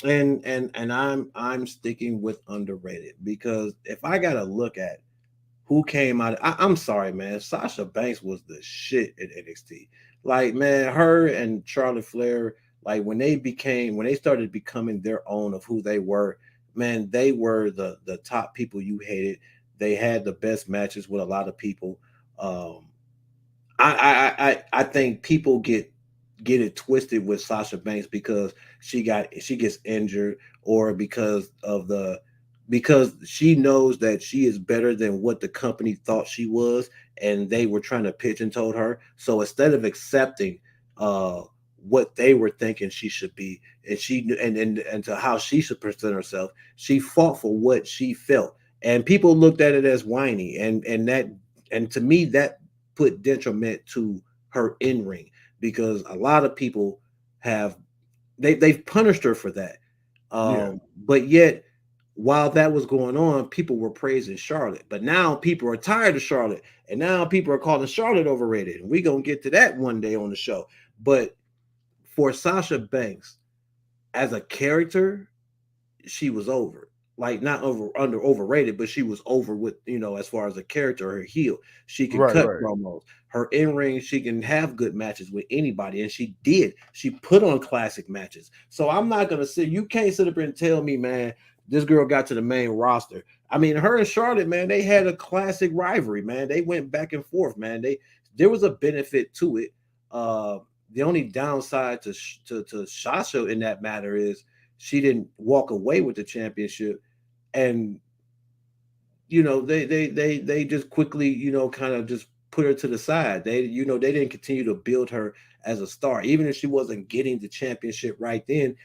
Ah, I'm sticking with underrated because if I gotta look at who came out, I'm sorry, man. Sasha Banks was the shit at NXT. Like, man, her and Charlotte Flair, like when they started becoming their own of who they were, man, they were the top people you hated. They had the best matches with a lot of people. Um, I think people get it twisted with Sasha Banks because she gets injured or because she knows that she is better than what the company thought she was and they were trying to pitch and told her. So instead of accepting uh what they were thinking she should be and and to how she should present herself, she fought for what she felt. And people looked at it as whiny and to me that put detriment to her in ring because a lot of people have they've punished her for that. yeah. But yet, while that was going on, people were praising Charlotte. But now people are tired of Charlotte, and now people are calling Charlotte overrated. And we're gonna get to that one day on the show. But for Sasha Banks as a character, she was over. Like not overrated, but she was over with, as far as a character, her heel. She can Right, cut right. promos. Her in-ring, she can have good matches with anybody. And she did. She put on classic matches. So I'm not gonna sit, you can't sit up here and tell me, man, this girl got to the main roster. I mean, her and Charlotte, man, they had a classic rivalry, man. They went back and forth, man. There was a benefit to it. Uh the only downside to Sasha in that matter is she didn't walk away with the championship and they just quickly kind of just put her to the side. They didn't continue to build her as a star even if she wasn't getting the championship right then.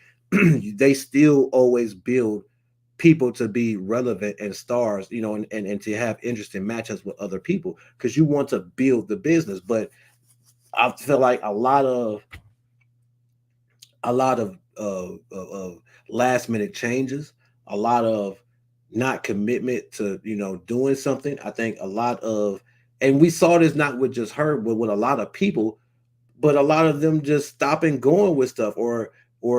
They still always build people to be relevant and stars, and to have interesting matches with other people because you want to build the business. But I feel like a lot of last minute changes, a lot of not commitment to doing something. I think a lot of, and we saw this not with just her, but with a lot of people, but a lot of them just stopping going with stuff or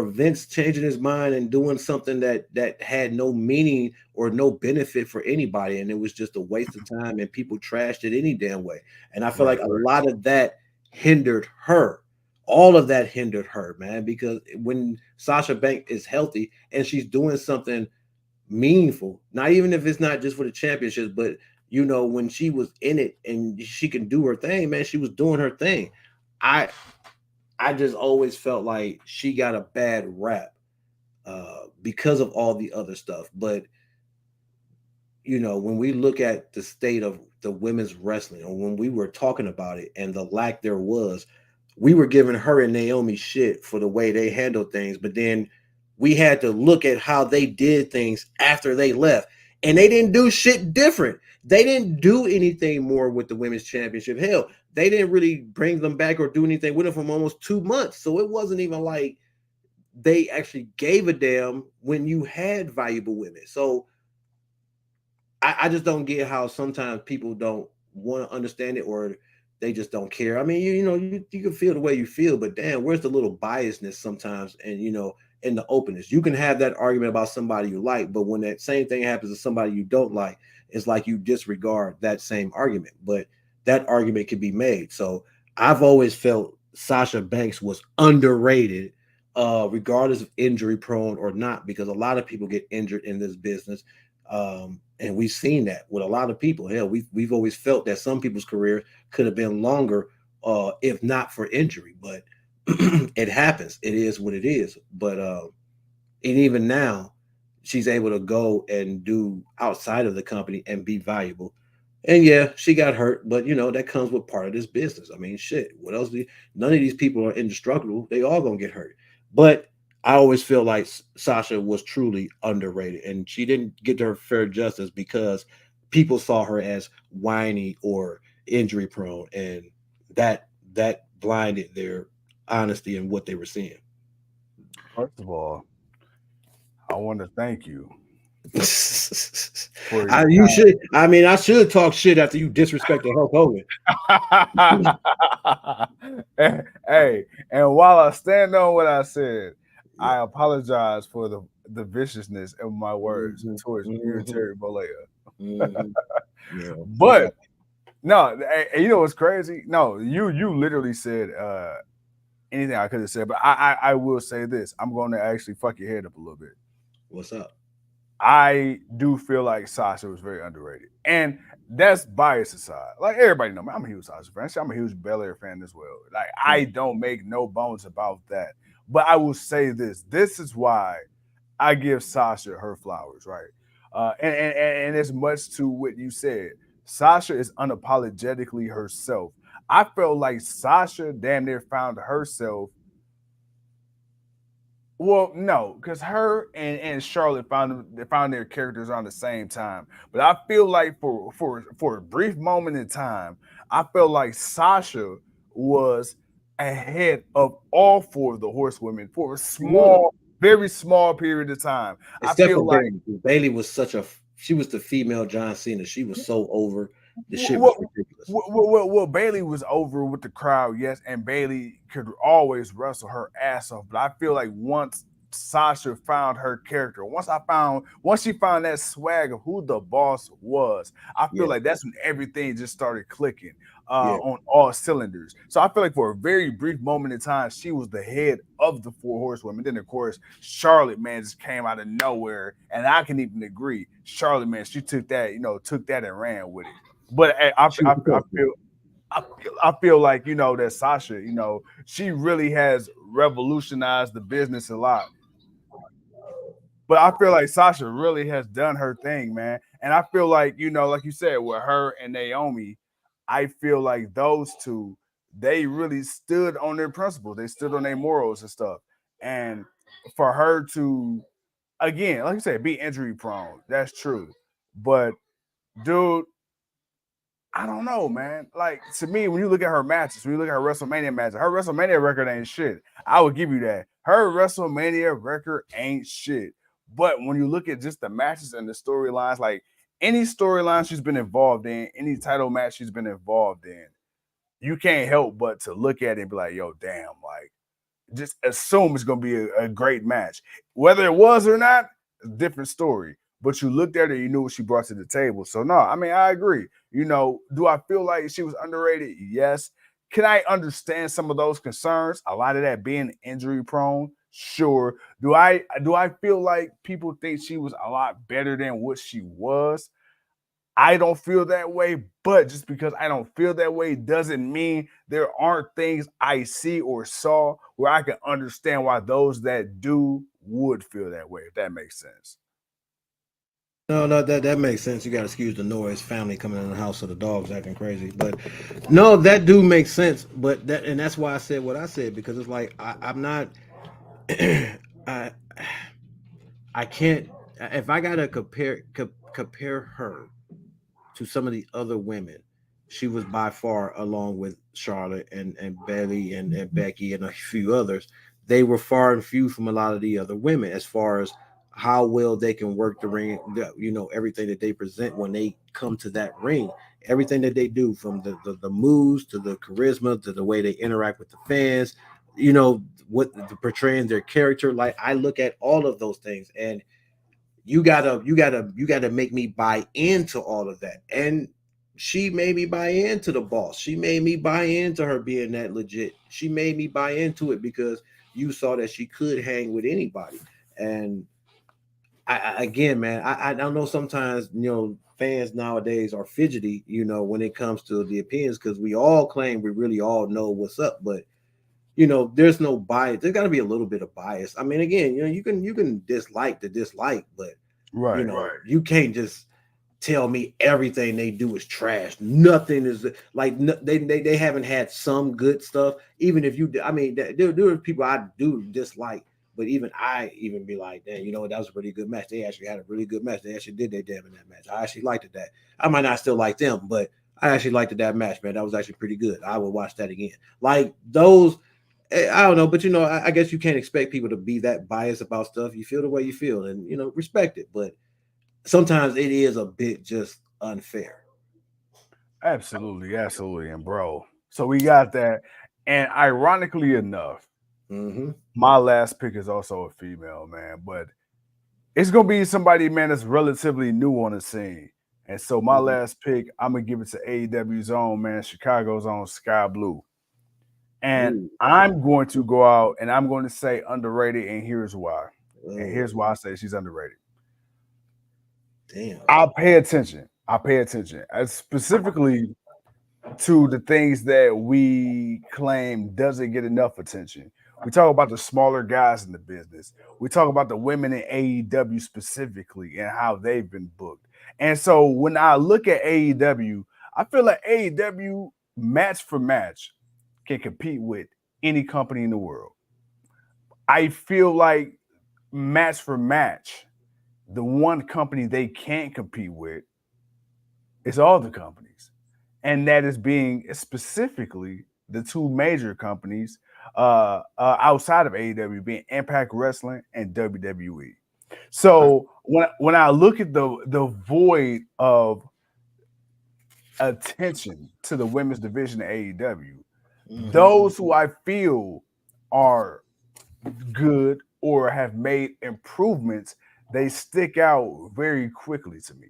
Vince changing his mind and doing something that had no meaning or no benefit for anybody, and it was just a waste of time, and people trashed it any damn way. And I feel Right, like a right. lot of that hindered her. All of that hindered her, man, because when Sasha Banks is healthy and she's doing something meaningful, not even if it's not just for the championships, but when she was in it and she can do her thing, man, she was doing her thing. I I just always felt like she got a bad rap because of all the other stuff. But when we look at the state of the women's wrestling, or when we were talking about it and the lack there was, we were giving her and Naomi shit for the way they handled things. But then we had to look at how they did things after they left. And they didn't do shit different. They didn't do anything more with the women's championship. Hell, they didn't really bring them back or do anything with them for almost 2 months. So it wasn't even like they actually gave a damn when you had valuable women. So I just don't get how sometimes people don't want to understand it or they just don't care. I mean, you can feel the way you feel, but damn, where's the little biasness sometimes? And in the openness, you can have that argument about somebody you like, but when that same thing happens to somebody you don't like, it's like you disregard that same argument. But that argument can be made. So I've always felt Sasha Banks was underrated, regardless of injury prone or not, because a lot of people get injured in this business. And we've seen that with a lot of people. Hell, we've always felt that some people's career could have been longer, if not for injury. But it happens. It is what it is. But and even now, she's able to go and do outside of the company and be valuable. And yeah, she got hurt, but that comes with part of this business. I mean, shit. What else? None of these people are indestructible. They all gonna get hurt. But I always feel like Sasha was truly underrated, and she didn't get her fair justice because people saw her as whiny or injury prone, and that blinded their honesty in what they were seeing. First of all, I want to thank you for your You should. I mean, I should talk shit after you disrespected Hulk Hogan. Hey, and while I stand on what I said, Yeah. I apologize for the viciousness of my words Mhm, towards you and mhm, Terry Bollea. mhm. Yeah, we got. But no, you know what's crazy? No, you literally said anything I could have said, but I will say this. I'm going to actually fuck your head up a little bit. What's up? I do feel like Sasha was very underrated. And that's bias aside. Like everybody know me. I'm a huge Sasha fan. I'm a huge Belair fan as well. Like I Mm. don't make no bones about that. But I will say this. This is why I give Sasha her flowers, right? And as much to what you said, Sasha is unapologetically herself. I felt like Sasha damn near found herself. Well, no, because her and Charlotte found their characters on the same time. But I feel like for a brief moment in time, I felt like Sasha was ahead of all four of the horsewomen for a She was. very small period of time. I Except for feel like Bailey. Bailey was she was the female John Cena. She was so over. The shit was well, ridiculous. well, Bailey was over with the crowd, yes, and Bailey could always wrestle her ass off. But I feel like once Sasha found her character, once she found that swag of who the boss was, I feel Yeah, like that's when everything just started clicking yeah. on all cylinders. So I feel like for a very brief moment in time, she was the head of the four horsewomen. Then of course Charlotte, man, just came out of nowhere, and I can even agree, Charlotte, man, she took that and ran with it. But She was supposed to. I feel like that Sasha, she really has revolutionized the business a lot. But I feel like Sasha really has done her thing, man. And I feel like like you said, with her and Naomi, I feel like those two, they really stood on their principles. They stood on their morals and stuff. And for her to, again, like you said, be injury prone, that's true. But dude, I don't know, man. Like to me, when you look at her matches, when you look at her WrestleMania matches, her WrestleMania record ain't shit. I would give you that. Her WrestleMania record ain't shit. But when you look at just the matches and the storylines, like any storyline she's been involved in, any title match she's been involved in, you can't help but to look at it and be like, yo, damn, like just assume it's going to be a great match. Whether it was or not, a different story. But you looked at her, you knew what she brought to the table. So no, I mean, I agree. Do I feel like she was underrated? Yes. Can I understand some of those concerns? A lot of that being injury prone, sure. Do I feel like people think she was a lot better than what she was? I don't feel that way, but just because I don't feel that way doesn't mean there aren't things I see or saw where I can understand why those that do would feel that way, if that makes sense. No, no, that makes sense. You got to excuse the noise. Family coming in the house, so the dog's acting crazy. But no, that do make sense. But that's why I said what I said, because it's like I'm not. I I can't. If I gotta compare her to some of the other women, she was by far, along with Charlotte and Bailey and Becky and a few others, they were far and few from a lot of the other women as far as how well they can work the ring, everything that they present when they come to that ring, everything that they do, from the moves to the charisma to the way they interact with the fans, what the portraying their character. Like, I look at all of those things, and you gotta make me buy into all of that. And she made me buy into the boss. She made me buy into her being that legit. She made me buy into it because you saw that she could hang with anybody. And again, man, I don't know, sometimes fans nowadays are fidgety, when it comes to the opinions, because we all claim we really all know what's up. But there's no bias. There's got to be a little bit of bias. I mean, again, you can dislike the dislike, but Right. you can't just tell me everything they do is trash. Nothing is like they haven't had some good stuff. Even if you, I mean, there are people I do dislike, but even be like, damn, that was a pretty good match. They actually had a really good match. They actually did their damn in that match. I actually liked it. That I might not still like them, but I actually liked that match, man. That was actually pretty good. I would watch that again. Like those. I don't know, but I guess you can't expect people to be that biased about stuff. You feel the way you feel, and respect it. But sometimes it is a bit just unfair. Absolutely, absolutely, and bro. So we got that, and ironically enough, Mm-hmm. my last pick is also a female, man, but it's gonna be somebody, man, that's relatively new on the scene. And so my Mm-hmm. last pick, I'm gonna give it to AEW's own, man, Chicago's own Sky Blue. And Ooh. I'm going to go out and I'm going to say underrated, and here's why. And Oh, here's why I say she's underrated. damn. I pay attention. I pay attention. Specifically to the things that we claim doesn't get enough attention. We talk about the smaller guys in the business. We talk about the women in AEW specifically and how they've been booked. And so when I look at AEW, I feel like AEW match for match can compete with any company in the world. I feel like match for match, the one company they can't compete with is all the companies. And that is being specifically the two major companies outside of AEW being Impact Wrestling and WWE. Right. So when I look at the void of attention to the women's division of AEW, Mm-hmm. those who I feel are good or have made improvements, they stick out very quickly to me.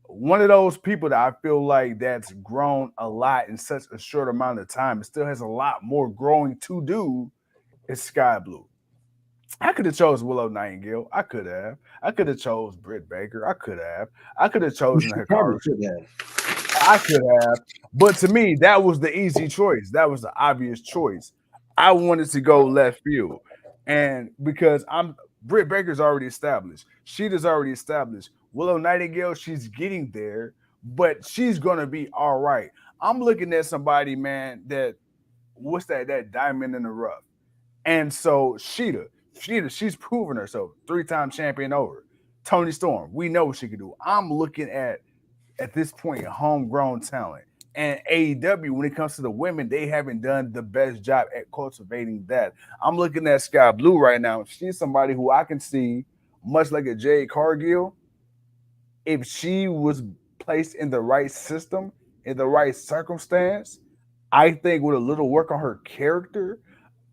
One of those people that I feel like that's grown a lot in such a short amount of time and still has a lot more growing to do is Sky Blue. I could have chose Willow Nightingale. I could have. I could have chose Britt Baker. I could have. I could have You chosen should probably Hikaru. should have. I could have. But to me, that was the easy choice. That was the obvious choice. I wanted to go left field. And because Britt Baker's already established. Sheeta's already established. Willow Nightingale, she's getting there, but she's gonna be all right. I'm looking at somebody, man, that what's that diamond in the rough. And so she's proven herself, three-time champion over. Tony Storm, we know what she can do. I'm looking at this point homegrown talent. And AEW, when it comes to the women, they haven't done the best job at cultivating that. I'm looking at Sky Blue right now. She's somebody who I can see, much like a Jade Cargill, if she was placed in the right system, in the right circumstance, I think with a little work on her character,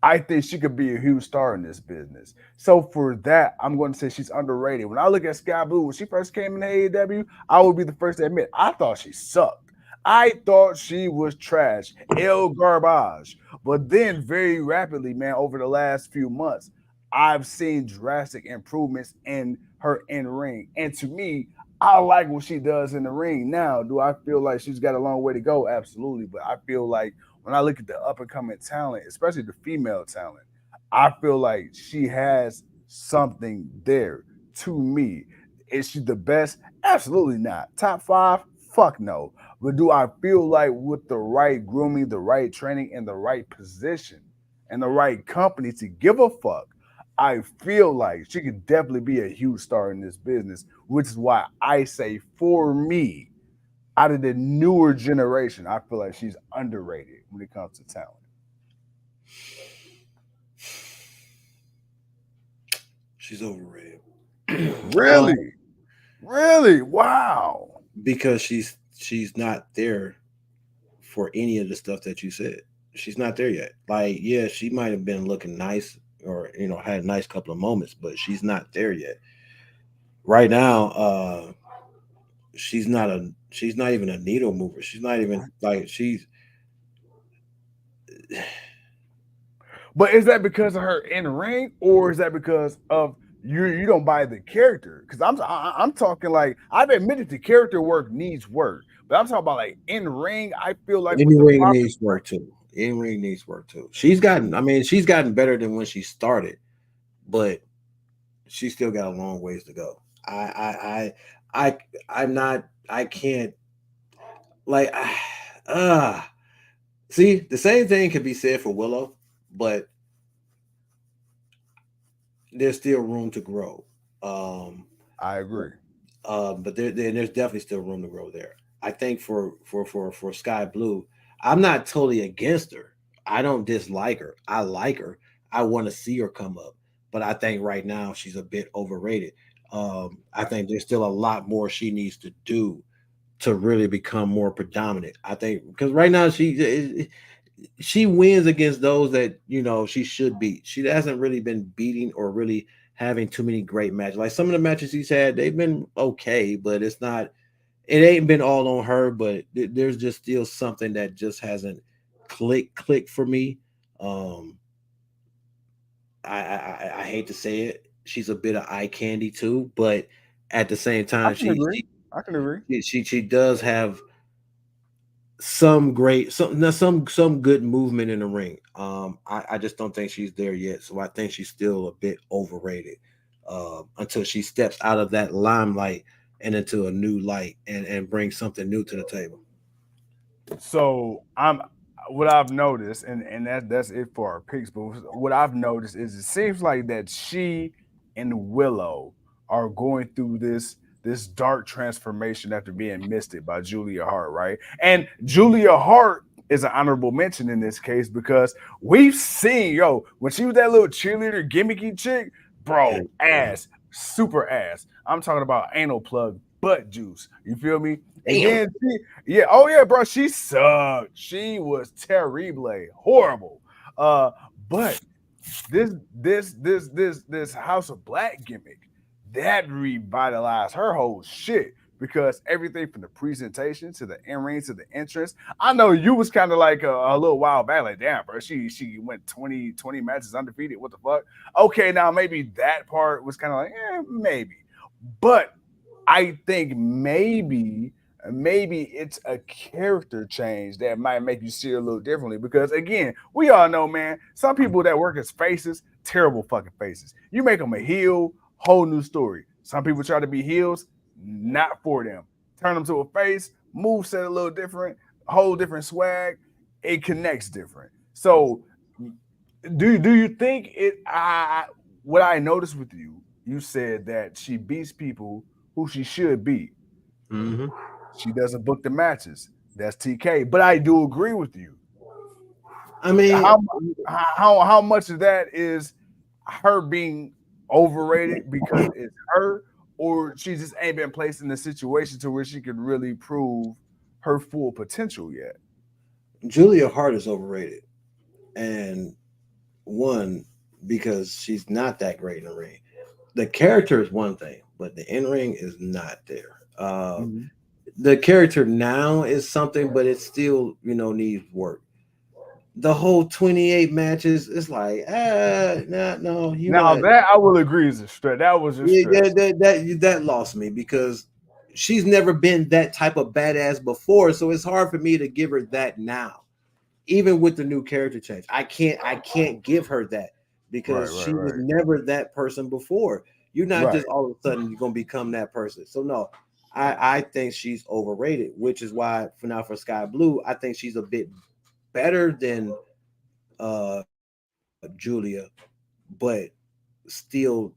I think she could be a huge star in this business. So for that, I'm going to say she's underrated. When I look at Sky Blue, when she first came in AEW, I would be the first to admit I thought she sucked. I thought she was trash, el garbage. But then, very rapidly, man, over the last few months, I've seen drastic improvements in her in ring. And to me, I like what she does in the ring. Now, do I feel like she's got a long way to go? Absolutely. But I feel like when I look at the up and coming talent, especially the female talent, I feel like she has something there to me. Is she the best? Absolutely not. Top five? Fuck no. But do I feel like with the right grooming, the right training, and the right position and the right company to give a fuck, I feel like she could definitely be a huge star in this business, which is why I say for me, out of the newer generation, I feel like she's underrated when it comes to talent. She's overrated. um, Really? Really? Wow. because she's not there for any of the stuff that you said. She's not there yet. Like, yeah, she might have been looking nice or had a nice couple of moments, but she's not there yet. Right now, she's not even a needle mover. She's not even like she's But is that because of her in ring, or is that because of you don't buy the character? Because I'm talking like I've admitted the character work needs work, but I'm talking about like in ring. I feel like with any the ring proper needs work too. In-ring needs work too. She's gotten, I mean, she's gotten better than when she started, but she still got a long ways to go. I I'm not. I can't like. Uh See, the same thing could be said for Willow, but there's still room to grow. Um, I agree. but there's definitely still room to grow there. I think for Sky Blue, I'm not totally against her. I don't dislike her. I like her. I want to see her come up, but I think right now she's a bit overrated. I think there's still a lot more she needs to do to really become more predominant. I think because right now she wins against those that she should beat. She hasn't really been beating or really having too many great matches. Like some of the matches he's had, they've been okay, but it's not. It ain't been all on her, but there's just still something that just hasn't clicked for me. Um, I hate to say it, she's a bit of eye candy too, but at the same I time, can agree. I can agree. she does have some great some good movement in the ring. I just don't think she's there yet, so I think she's still a bit overrated until she steps out of that limelight and into a new light and brings something new to the table. So I'm what I've noticed, and that's it for our picks. But what I've noticed is it seems like that she and Willow are going through this dark transformation after being misted by Julia Hart, right? And Julia Hart is an honorable mention in this case because we've seen when she was that little cheerleader gimmicky chick, bro, ass, super ass. I'm talking about anal plug butt juice. You feel me? And Damn. then yeah, oh yeah, bro. She sucked. She was terrible, horrible. Uh, but this House of Black gimmick that revitalized her whole shit because everything from the presentation to the in ring to the entrance. I know you was kind of like a little while back, like damn, bro. She went 20 matches undefeated. What the fuck? Okay, now maybe that part was kind of like maybe, but I think maybe it's a character change that might make you see it a little differently. Because again, we all know, man, some people that work as faces, terrible fucking faces. You make them a heel, whole new story. Some people try to be heels, not for them. Turn them to a face, move set a little different, whole different swag. It connects different. So, do you think it? What I noticed with you, you said that she beats people who she should beat. Hmm. She doesn't book the matches. That's TK. But I do agree with you. I mean, How how much of that is her being overrated because it's her, or she just ain't been placed in a situation to where she could really prove her full potential yet? Julia Hart is overrated, and one because she's not that great in the ring. The character is one thing, but the in ring is not there. Mhm. The character now is something, but it still needs work. The whole 28 matches, it's like no, Now that I will agree is a stretch. That was a yeah, stretch. that lost me because she's never been that type of badass before, so it's hard for me to give her that now. Even with the new character change, I can't give her that Right, because right, she was right, never that person before. You're not right. just all of a sudden you're gonna become that person. So no, I think she's overrated, which is why for Sky Blue, I think she's a bit better than Julia, but still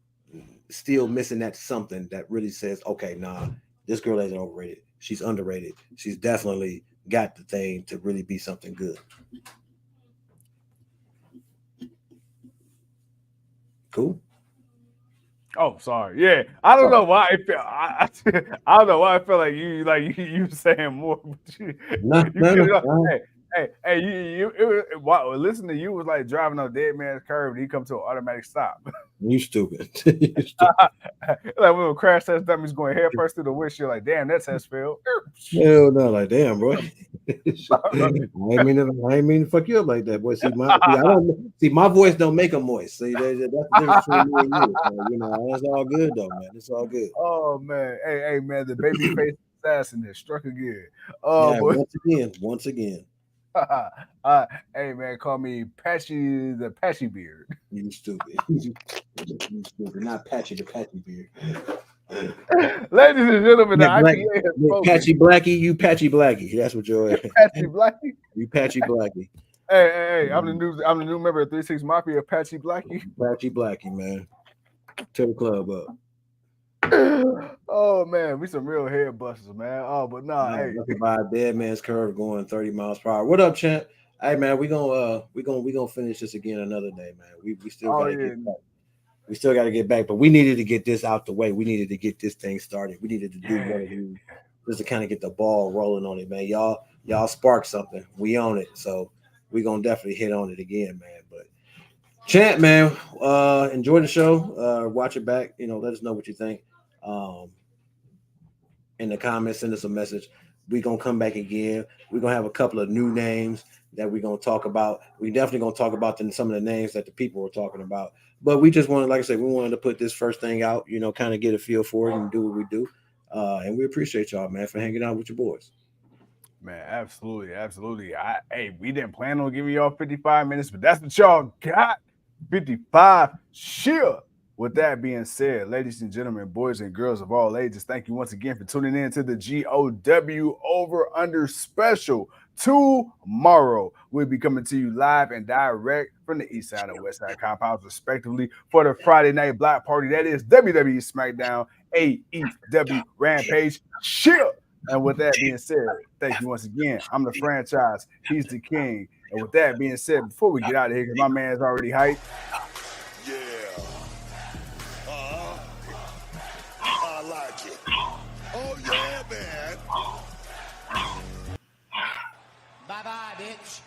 still missing that something that really says, okay, nah, this girl isn't overrated. She's underrated. She's definitely got the thing to really be something good. Cool. Oh, sorry. Yeah, I don't Oh, know why I feel. I don't know why I feel like you saying more, but no, you no, get no, it up. no. Hey, listen to you was like driving on a dead man's curve, and he come to an automatic stop. You stupid. You stupid. Like when we crash test dummies going head first through the windshield, like damn, that test failed. Hell no, like damn, bro. I ain't mean to fuck you up like that, boy. See, I don't see my voice don't make a moist. See, that's the difference between me and you. So, that's all good though, man. It's all good. Oh man, hey man, the baby face assassin has struck again. Yeah, But once again. Hey man, call me Patchy the Patchy Beard. You stupid. You stupid. Not Patchy the Patchy Beard. Ladies and gentlemen, the Yeah, black, IPA has spoken. Patchy Blackie, you Patchy Blackie. That's what you're. Patchy Blackie. You Patchy Blackie. Hey, I'm the new member of 36 Mafia, Patchy Blackie. Patchy Blackie, man. Tear the club up. Oh man, we some real head busters, man. Oh, but nah, No, hey. nothing by a dead man's curve going 30 miles per hour. What up, champ? Hey man, we gonna finish this again another day, man. We still Oh gotta yeah. get back. We still gotta get back, but we needed to get this out the way. We needed to get this thing started. We needed to do one of these just to kind of get the ball rolling on it, man. Y'all spark something. We own it. So we gonna definitely hit on it again, man. But champ, man, enjoy the show. Watch it back. Let us know what you think. In the comments, send us a message. We're gonna come back again. We're gonna have a couple of new names that we're gonna talk about. We definitely gonna talk about some of the names that the people were talking about. But we just wanted, like I said, we wanted to put this first thing out, kind of get a feel for it and do what we do. And we appreciate y'all, man, for hanging out with your boys. Man, absolutely. Hey, we didn't plan on giving y'all 55 minutes, but that's what y'all got. 55. Sure. With that being said, ladies and gentlemen, boys and girls of all ages, thank you once again for tuning in to the GOW Over Under Special. Tomorrow, we'll be coming to you live and direct from the East Side and West Side compounds, respectively, for the Friday Night Block Party. That is WWE SmackDown, AEW Rampage. Sure. And with that being said, thank you once again. I'm the franchise. He's the king. And with that being said, before we get out of here, because my man's already hyped. Yeah. I like it. Oh, yeah, man. Bye-bye, bitch.